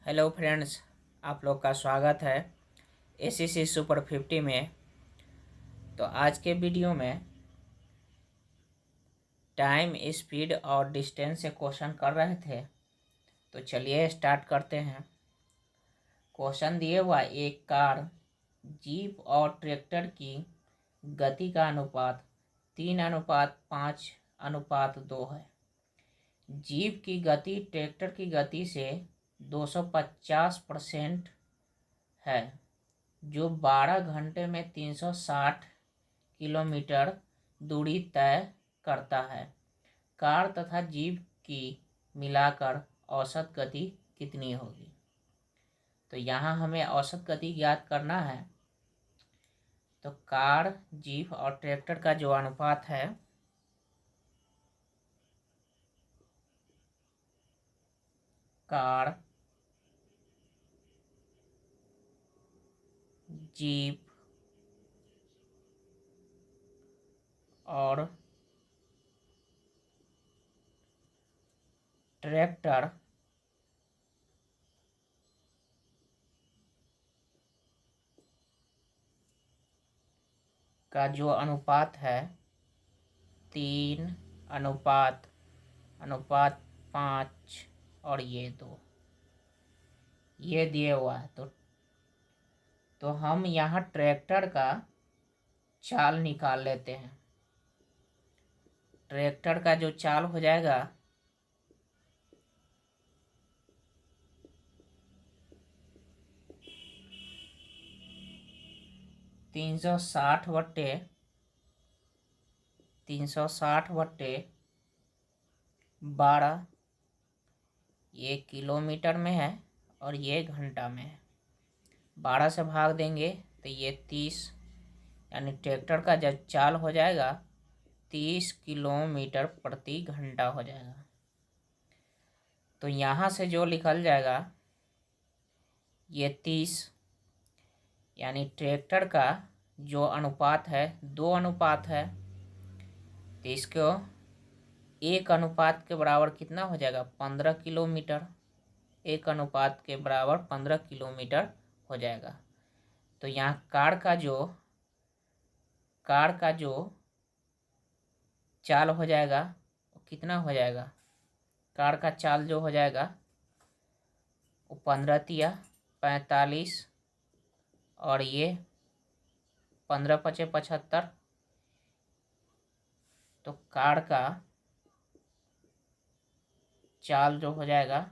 Hello friends, आप लोग का स्वागत है एसीसी सुपर 50 में। तो आज के वीडियो में टाइम, स्पीड और डिस्टेंस से क्वेश्चन कर रहे थे। तो चलिए स्टार्ट करते हैं। क्वेश्चन दिए हुआ एक कार, जीप और ट्रैक्टर की गति का अनुपात 3:5:2 है। जीप की गति ट्रैक्टर की गति से 250% है, जो 12 घंटे में 360 किलोमीटर दूरी तय करता है। कार तथा जीप की मिलाकर औसत गति कितनी होगी? तो यहाँ हमें औसत गति ज्ञात करना है। तो कार, जीप और ट्रैक्टर का जो अनुपात है, कार, जीप और ट्रैक्टर का जो अनुपात है 3:5 और ये 2, ये दिए हुआ है। तो हम यहाँ ट्रैक्टर का चाल निकाल लेते हैं। ट्रैक्टर का जो चाल हो जाएगा 360/12। ये किलोमीटर में है और ये घंटा में है। 12 से भाग देंगे तो ये 30, यानी ट्रैक्टर का जब चाल हो जाएगा 30 किलोमीटर प्रति घंटा हो जाएगा। तो यहाँ से जो निकल जाएगा ये 30, यानी ट्रैक्टर का जो अनुपात है 2 अनुपात है, तो इसको 1 अनुपात के बराबर कितना हो जाएगा? 15 किलोमीटर। 1 अनुपात के बराबर 15 किलोमीटर हो जाएगा। तो यहाँ कार का जो चाल हो जाएगा वो कितना हो जाएगा? कार का चाल जो हो जाएगा वो 15×3=45 और ये 15×5=75। तो कार का चाल जो हो जाएगा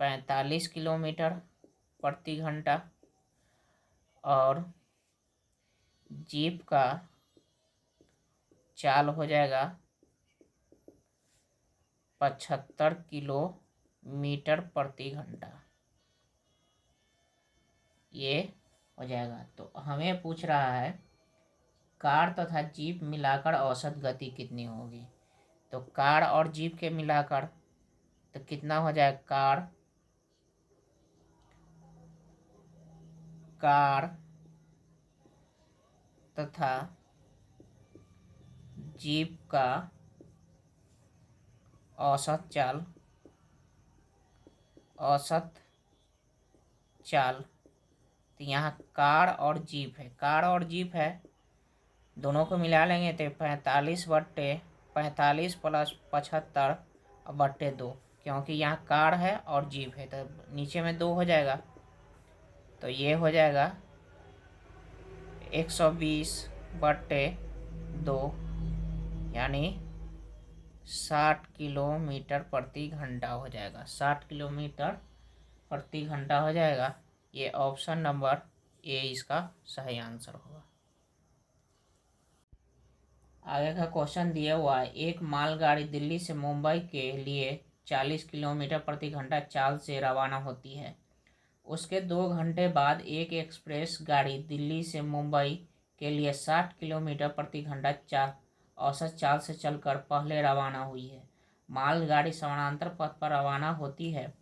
45 किलोमीटर प्रति घंटा और जीप का चाल हो जाएगा 75 किलोमीटर प्रति घंटा। ये हो जाएगा। तो हमें पूछ रहा है कार तथा जीप मिलाकर औसत गति कितनी होगी। तो कार और जीप के मिलाकर तो कितना हो जाएगा? कार तथा जीप का औसत चाल। तो यहाँ कार और जीप है, दोनों को मिला लेंगे तो 45 प्लस 75/2, क्योंकि यहाँ कार है और जीप है तो नीचे में 2 हो जाएगा। तो ये हो जाएगा 120/2, यानी 60 किलोमीटर प्रति घंटा हो जाएगा। 60 किलोमीटर प्रति घंटा हो जाएगा। ये ऑप्शन नंबर ए इसका सही आंसर होगा। आगे का क्वेश्चन दिया हुआ है एक मालगाड़ी दिल्ली से मुंबई के लिए 40 किलोमीटर प्रति घंटा चाल से रवाना होती है। उसके 2 घंटे बाद एक एक्सप्रेस गाड़ी दिल्ली से मुंबई के लिए 60 किलोमीटर प्रति घंटा औसत चाल से चलकर पहले रवाना हुई है। मालगाड़ी समानांतर पथ पर रवाना होती है।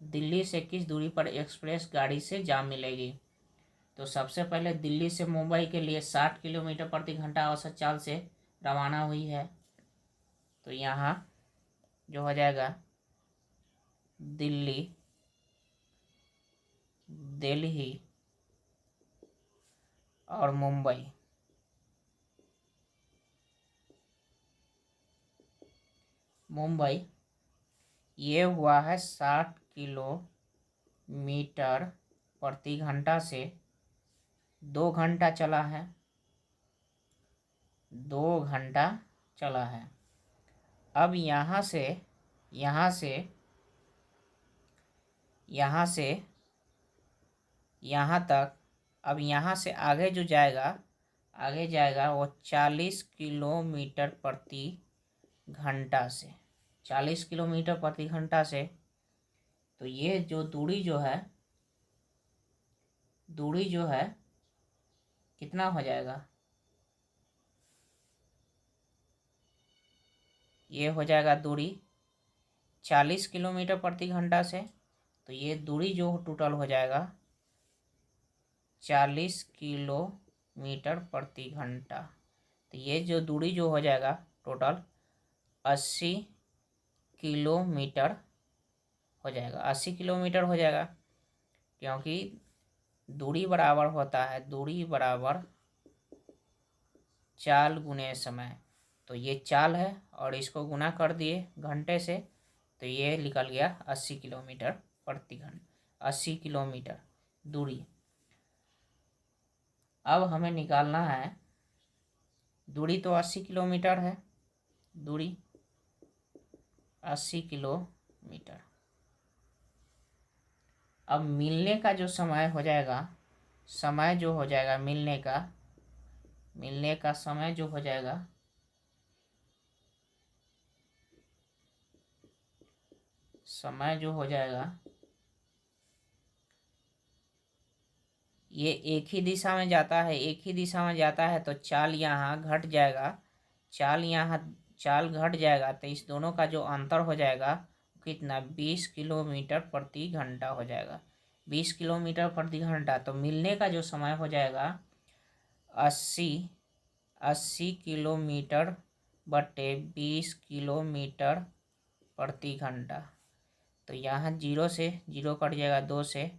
दिल्ली से किस दूरी पर एक्सप्रेस गाड़ी से जा मिलेगी? तो सबसे पहले दिल्ली से मुंबई के लिए 60 किलोमीटर प्रति घंटा औसत चाल से रवाना हुई है। तो यहाँ जो हो जाएगा दिल्ली दिल्ली और मुंबई। मुंबई ये हुआ है 60 किलोमीटर प्रति घंटा से 2 घंटा चला है, 2 घंटा चला है। अब यहाँ से यहाँ से यहाँ से यहाँ तक, अब यहाँ से आगे जो जाएगा वो 40 किलोमीटर प्रति घंटा से, 40 किलोमीटर प्रति घंटा से। तो ये जो दूरी जो है कितना हो जाएगा, ये हो जाएगा दूरी 40 किलोमीटर प्रति घंटा से। तो ये दूरी जो टोटल हो जाएगा 40 किलोमीटर प्रति घंटा। तो ये जो दूरी जो हो जाएगा टोटल 80 किलोमीटर हो जाएगा, 80 किलोमीटर हो जाएगा। क्योंकि दूरी बराबर होता है, दूरी बराबर चाल गुने समय। तो ये चाल है और इसको गुना कर दिए घंटे से, तो ये निकल गया 80 किलोमीटर प्रति घंटा, 80 किलोमीटर दूरी। अब हमें निकालना है दूरी, तो 80 किलोमीटर है, दूरी 80 किलोमीटर। अब मिलने का जो समय हो जाएगा, समय जो हो जाएगा मिलने का समय जो हो जाएगा, समय जो हो जाएगा ये एक ही दिशा में जाता है, एक ही दिशा में जाता है। तो चाल यहाँ घट जाएगा, चाल घट जाएगा। तो इस दोनों का जो अंतर हो जाएगा कितना, 20 किलोमीटर प्रति घंटा हो जाएगा, 20 किलोमीटर प्रति घंटा। तो मिलने का जो समय हो जाएगा 80 किलोमीटर बटे 20 किलोमीटर प्रति घंटा। तो यहाँ 0 से 0 कट जाएगा, 2 से,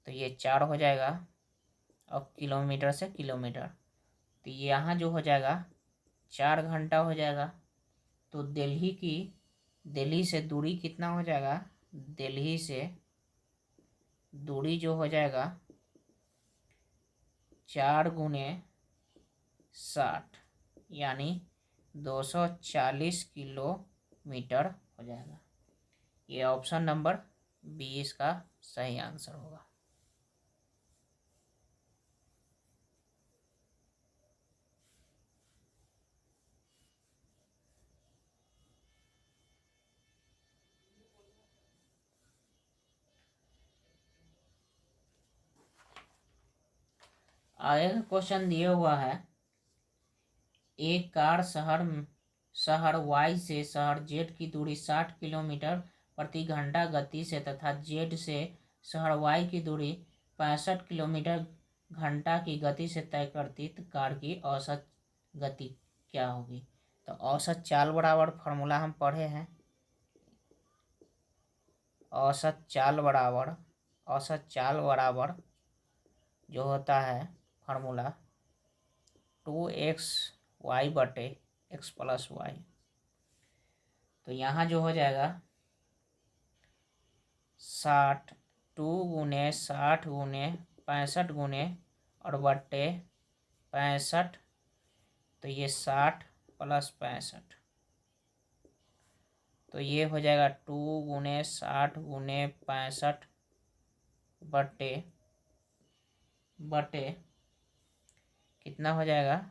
तो ये 4 हो जाएगा। और किलोमीटर से किलोमीटर, तो यहाँ जो हो जाएगा 4 घंटा हो जाएगा। तो दिल्ली से दूरी कितना हो जाएगा, दिल्ली से दूरी जो हो जाएगा 4 गुने 60 यानी 240 किलोमीटर हो जाएगा। ये ऑप्शन नंबर 20 का सही आंसर होगा। आगे का क्वेश्चन दिया हुआ है, एक कार शहर Y से शहर Z की दूरी 60 किलोमीटर प्रति घंटा गति से तथा Z से शहर Y की दूरी 65 किलोमीटर घंटा की गति से तय करती, तो कार की औसत गति क्या होगी। तो औसत चाल बराबर फार्मूला हम पढ़े हैं, औसत चाल बराबर जो होता है फार्मूला 2xy बटे x प्लस वाई। तो यहाँ जो हो जाएगा 2 गुने 60 गुने 65 गुने और बटे 65, तो ये 60 प्लस 65, तो ये हो जाएगा 2 गुने 60 गुने 65 बटे कितना हो जाएगा,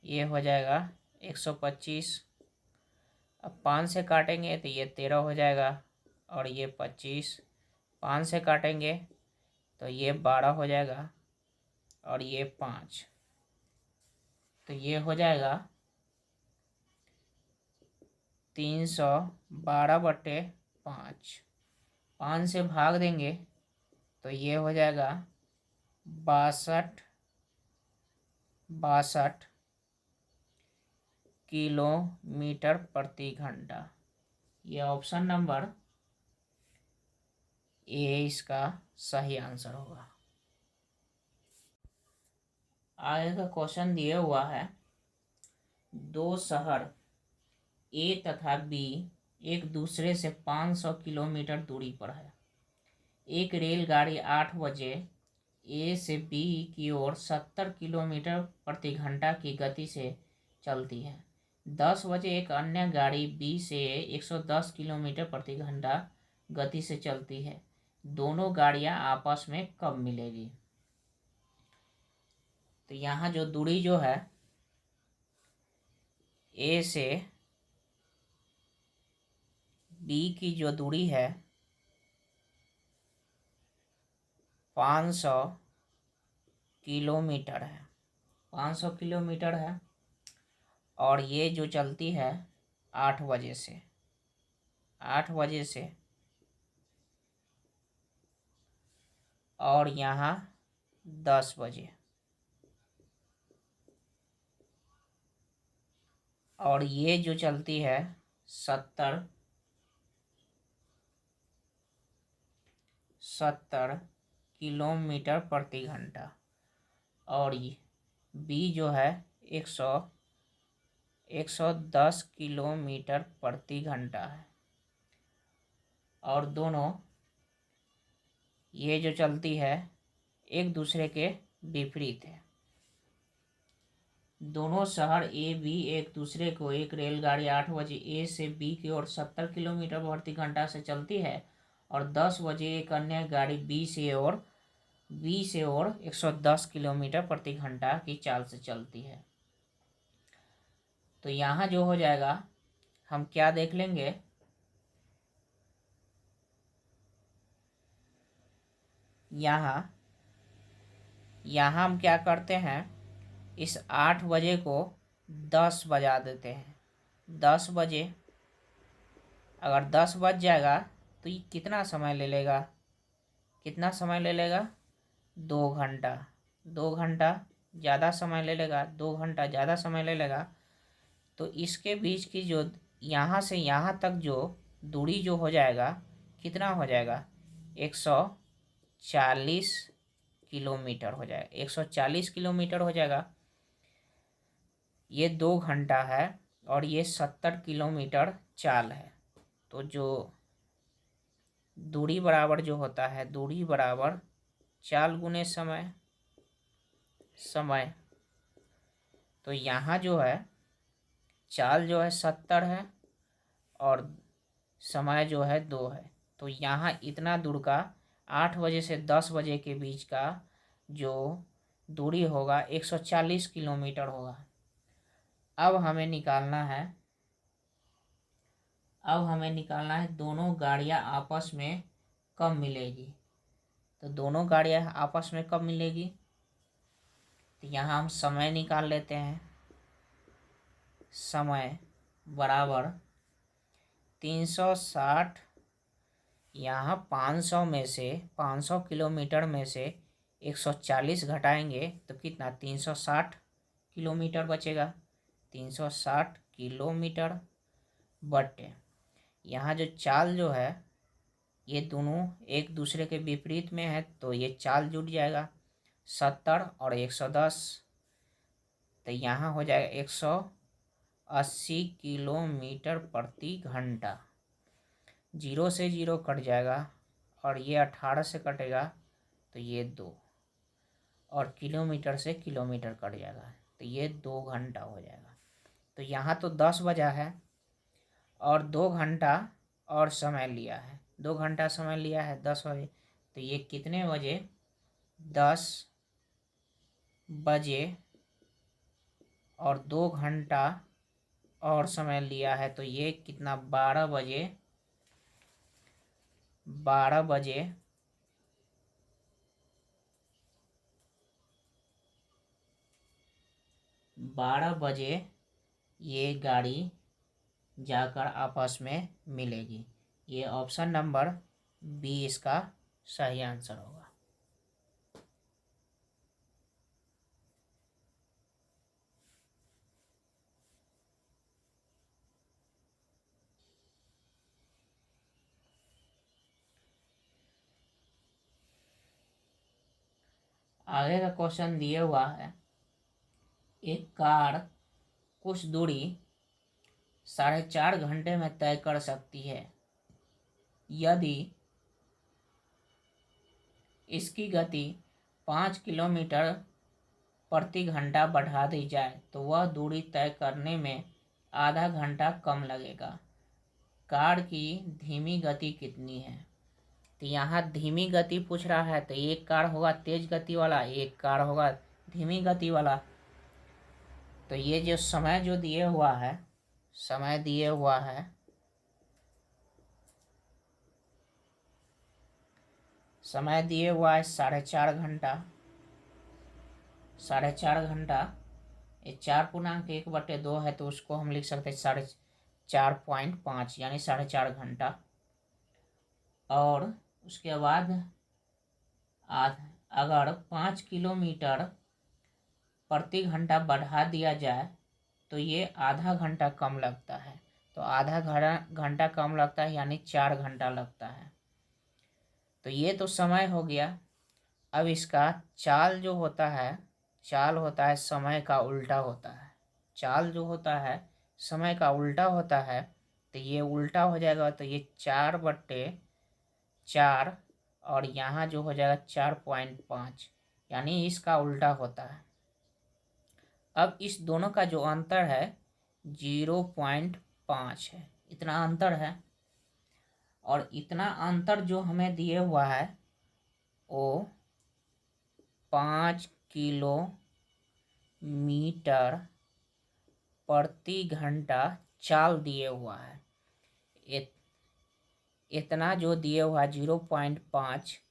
ये हो जाएगा 125। अब 5 से काटेंगे तो ये 13 हो जाएगा और ये 25, 5 से काटेंगे तो ये 12 हो जाएगा और ये 5, तो ये हो जाएगा 312 बटे 5। 5 से भाग देंगे तो ये हो जाएगा 62 किलोमीटर प्रति घंटा। ये ऑप्शन नंबर ए इसका सही आंसर होगा। आगे का क्वेश्चन दिया हुआ है, दो शहर ए तथा बी एक दूसरे से 500 किलोमीटर दूरी पर है। एक रेलगाड़ी 8 बजे ए से बी की ओर 70 किलोमीटर प्रति घंटा की गति से चलती है। 10 बजे एक अन्य गाड़ी बी से 110 किलोमीटर प्रति घंटा गति से चलती है। दोनों गाड़ियां आपस में कब मिलेगी? तो यहाँ जो दूरी जो है ए से बी की जो दूरी है 500 किलोमीटर है, 500 किलोमीटर है, और ये जो चलती है 8 बजे से, 8 बजे से, और यहाँ 10 बजे, और ये जो चलती है 70 किलोमीटर प्रति घंटा, और ये बी जो है 110 किलोमीटर प्रति घंटा है, और दोनों ये जो चलती है एक दूसरे के विपरीत है। दोनों शहर ए बी एक दूसरे को एक रेलगाड़ी 8 बजे ए से बी की ओर 70 किलोमीटर प्रति घंटा से चलती है, और 10 बजे एक अन्य गाड़ी बी से ओर 110 किलोमीटर प्रति घंटा की चाल से चलती है। तो यहाँ जो हो जाएगा, हम क्या देख लेंगे, यहाँ हम क्या करते हैं, इस 8 बजे को 10 बजा देते हैं। 10 बजे, अगर 10 बज जाएगा तो ये कितना समय ले लेगा, कितना समय ले लेगा, 2 घंटा, 2 घंटा ज़्यादा समय ले लेगा, 2 घंटा ज़्यादा समय ले लेगा। तो इसके बीच की जो यहाँ से यहाँ तक जो दूरी जो हो जाएगा, कितना हो जाएगा, 140 किलोमीटर हो जाएगा, 140 किलोमीटर हो जाएगा। ये 2 घंटा है और ये 70 किलोमीटर चाल है। तो जो दूरी बराबर जो होता है, दूरी बराबर चाल गुने समय, समय। तो यहाँ जो है चाल जो है 70 है और समय जो है 2 है। तो यहाँ इतना दूर का 8 बजे से 10 बजे के बीच का जो दूरी होगा 140 किलोमीटर होगा। अब हमें निकालना है, दोनों गाड़ियाँ आपस में कब मिलेगी। तो दोनों गाड़ियाँ आपस में कब मिलेगी, तो यहाँ हम समय निकाल लेते हैं। समय बराबर 360, यहाँ 500 में से 500 किलोमीटर में से 140 घटाएंगे तो कितना, 360 किलोमीटर बचेगा। 360 किलोमीटर बटे यहाँ जो चाल जो है ये दोनों एक दूसरे के विपरीत में है, तो ये चाल जुड़ जाएगा 70 और 110, तो यहाँ हो जाएगा 180 किलोमीटर प्रति घंटा। 0 से 0 कट जाएगा और ये 18 से कटेगा तो ये 2, और किलोमीटर से किलोमीटर कट जाएगा तो ये 2 घंटा हो जाएगा। तो यहाँ तो 10 बजा है और 2 घंटा और समय लिया है, 2 घंटा समय लिया है 10 बजे, तो ये कितने बजे, 10 बजे और 2 घंटा और समय लिया है, तो ये कितना, 12 बजे, 12 बजे 12 बजे ये गाड़ी जाकर आपस में मिलेगी। ये ऑप्शन नंबर बी इसका सही आंसर होगा। आगे का क्वेश्चन दिया हुआ है, एक कार कुछ दूरी 4.5 घंटे में तय कर सकती है यदि इसकी गति 5 किलोमीटर प्रति घंटा बढ़ा दी जाए तो वह दूरी तय करने में आधा घंटा कम लगेगा। कार की धीमी गति कितनी है? तो यहाँ धीमी गति पूछ रहा है, तो एक कार होगा तेज गति वाला, एक कार होगा धीमी गति वाला। तो ये जो समय जो दिए हुआ है, समय दिए हुआ है, समय दिए हुआ है 4.5 घंटा। 4.5 घंटा, ये 4.1/2 है तो उसको हम लिख सकते हैं 4.5 यानी 4.5 घंटा। और उसके बाद अगर 5 किलोमीटर प्रति घंटा बढ़ा दिया जाए तो ये आधा घंटा कम लगता है। तो आधा घंटा कम लगता है यानी 4 घंटा लगता है। तो ये तो समय हो गया। अब इसका चाल जो होता है, चाल होता है समय का उल्टा होता है। चाल जो होता है समय का उल्टा होता है, तो ये उल्टा हो जाएगा। तो ये 4/4 और यहाँ जो हो जाएगा 4.5 यानी इसका उल्टा होता है। अब इस दोनों का जो अंतर है 0.5 है, इतना अंतर है। और इतना अंतर जो हमें दिए हुआ है वो 5 किलोमीटर प्रति घंटा चाल दिए हुआ है। इतना जो दिए हुआ है 0.5,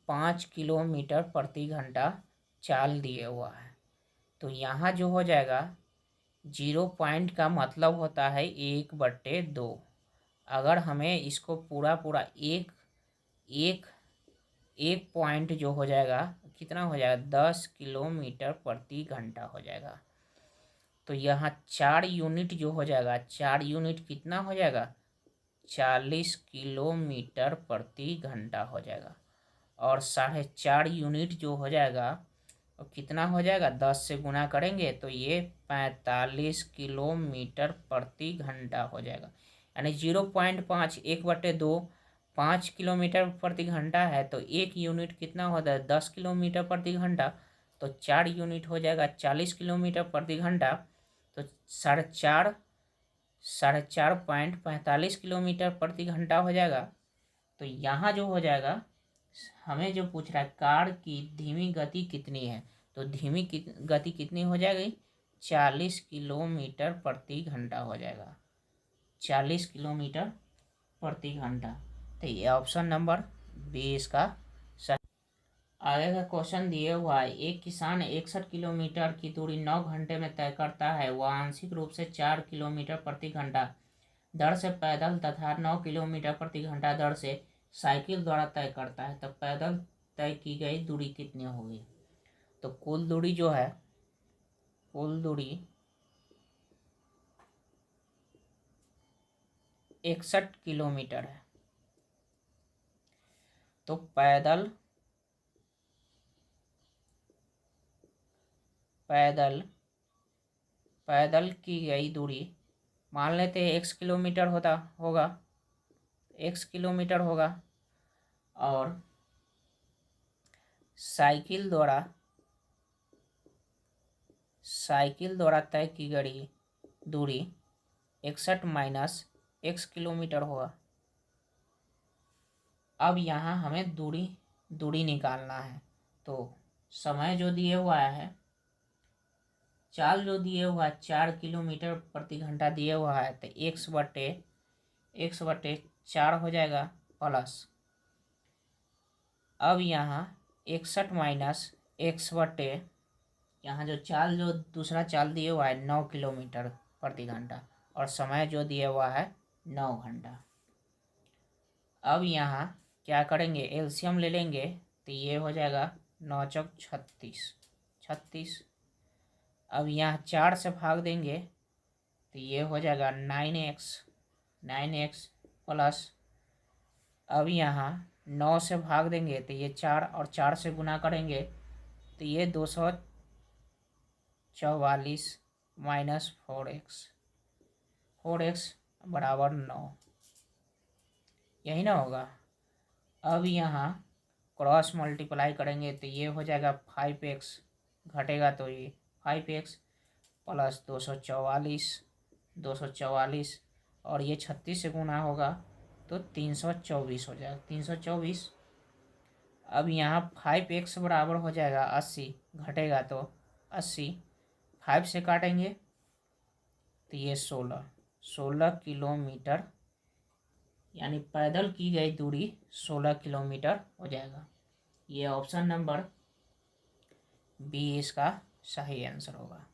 5 किलोमीटर प्रति घंटा चाल दिए हुआ है। तो यहाँ जो हो जाएगा 0 का मतलब होता है 1/2। अगर हमें इसको पूरा पूरा एक एक एक पॉइंट जो हो जाएगा कितना हो जाएगा 10 किलोमीटर प्रति घंटा हो जाएगा। तो यहाँ 4 यूनिट जो हो जाएगा, 4 यूनिट कितना हो जाएगा 40 किलोमीटर प्रति घंटा हो जाएगा। और 4.5 यूनिट जो हो जाएगा और कितना हो जाएगा 10 से गुना करेंगे तो ये 45 किलोमीटर प्रति घंटा हो जाएगा। यानी 0.5 1/2 5 किलोमीटर प्रति घंटा है तो एक यूनिट कितना होता है 10 किलोमीटर प्रति घंटा। तो 4 यूनिट हो जाएगा 40 किलोमीटर प्रति घंटा। तो 4.45 किलोमीटर प्रति घंटा हो जाएगा। तो यहाँ जो हो जाएगा हमें जो पूछ रहा है कार की धीमी गति कितनी है, तो धीमी गति कितनी हो जाएगी 40 किलोमीटर प्रति घंटा हो जाएगा, 40 किलोमीटर प्रति घंटा। तो ये ऑप्शन नंबर 20 का सही। आगे का क्वेश्चन दिए हुआ है, एक किसान 61 किलोमीटर की दूरी 9 घंटे में तय करता है। वह आंशिक रूप से 4 किलोमीटर प्रति घंटा दर से पैदल तथा 9 किलोमीटर प्रति घंटा दर से साइकिल द्वारा तय करता है। तब पैदल तय की गई दूरी कितनी होगी? तो कुल दूरी जो है, कुल दूरी 61 किलोमीटर है। तो पैदल की गई दूरी मान लेते हैं x किलोमीटर होगा, x किलोमीटर होगा। और साइकिल द्वारा तय की गई दूरी 61 माइनस x किलोमीटर होगा। अब यहाँ हमें दूरी निकालना है। तो समय जो दिए हुआ है, चाल जो दिए हुआ है 4 किलोमीटर प्रति घंटा दिए हुआ है, तो x/4 हो जाएगा प्लस। अब यहाँ 61 माइनस x/, यहाँ जो दूसरा चाल दिए हुआ है 9 किलोमीटर प्रति घंटा और समय जो दिया हुआ है 9 घंटा। अब यहाँ क्या करेंगे एलसीएम ले लेंगे तो ये हो जाएगा 9 चौक 36। अब यहाँ 4 से भाग देंगे तो ये हो जाएगा 9x प्लस। अब यहाँ 9 से भाग देंगे तो ये 4 और 4 से गुना करेंगे तो ये 244 माइनस 4x, 4x बराबर 9, यही ना होगा। अब यहाँ क्रॉस मल्टीप्लाई करेंगे तो ये हो जाएगा 5x, घटेगा तो ये 5x प्लस 244 और ये 36 से गुना होगा तो 324 हो जाएगा, 324। अब यहाँ 5x बराबर हो जाएगा 80, घटेगा तो 80, 5 से काटेंगे तो ये 16 किलोमीटर, यानी पैदल की गई दूरी 16 किलोमीटर हो जाएगा। ये ऑप्शन नंबर बी इसका सही आंसर होगा।